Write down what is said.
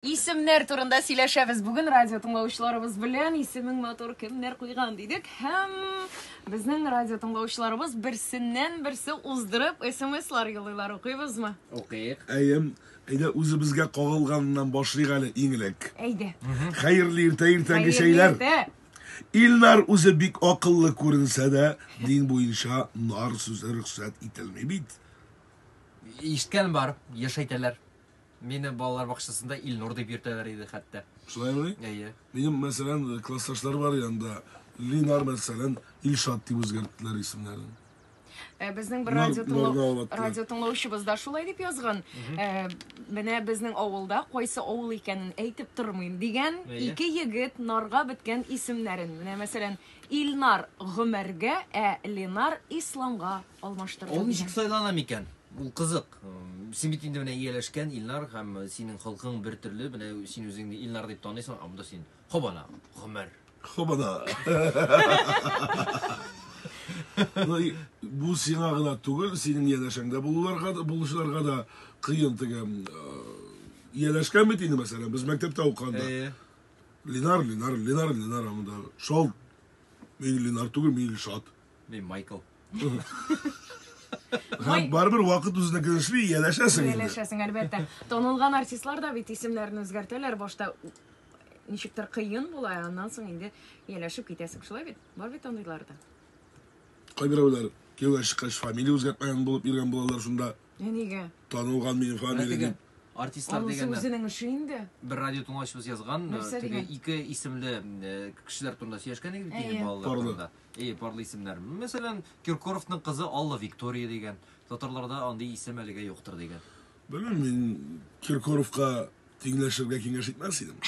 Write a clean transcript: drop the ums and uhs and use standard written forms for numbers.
İsimler turunda сөйләшәбез. Бүген радио тыңлаучыларыбыз белән исемен матур кемнәр куйган дидек. Һәм безнең радио тыңлаучыларыбыз берсеннән-берсе уздырып SMS-лар юллыйлар. Укыйбызмы? Укыйк. Әйдә үзебезгә кагылганнан башлыйк әле иң элек. Әйдә. Хәерле иртәнге шәйләр. Илнар үзе бик акыллы күренсә дә, дин буенча нар сүзе рөхсәт ителми бит. Ишеткән бар, яшәйтәләр. Мені балалар бакчасында Илнур дип йөртәләр иде хәтта. Шулаймы? Әйе. Минем мәсәлән классташлар бар янда. Линар мәсәлән Илшат дип үзгәрттеләр исемнәрен. Безнең бер радио тыңлаучыбыз да шулай дип язган. Менә безнең авылда кайсы авыл икәнен әйтеп тормыйм дигән ике егет нарга беткән исемнәрен. Менә мәсәлән Илнар Гомәргә, Линар Исламга алмаштырды. Ул ничек сайлана микән? Ул кызык. Син бит инде менә ияләшкән Илнар һәм синең холкың бер төрле, менә син үзеңне Илнар дип таныйсың, анда син Хобана, Гомәр. Хобана. Бу сиңа гына түгел, синең ияләшәңдә булучыларга да кыен тегәм. Ияләшкән бит инде мәсәлән, без мәктәптә укганда. Линар анда. Шул мин Линар түгел, мин Илшат. Мин Майкл. Барбер вакыт үзенә килешли ияләшәсең. Ияләшәсең әлбәттә. Танылган артистлар да бит исемнәрен үзгәртәләр. Башта ничектер кыен була, аннан соң инде ияләшеп китәсең. Шулай бит? Бар бит андыйлар да. Кайберәүләр кияүгә чыккач фамилия үзгәртмәгән булып йөргән булалар шунда. Нигә? Танылган минем фамилия дип. Артистлар Анысы дигәндә. үзенең эше инде. Бер радио тыңлаучыбыз язган, теге ике исемле кешеләр турында сөйләшкән иде бит балалар турында. Парлы исемнәр. Мәсәлән, Киркоровның кызы Алла Виктория дигән. Татарларда андый исем әлегә юктыр дигән. Белмим, мин Киркоровка тиңләшергә киңәш итмәс идем.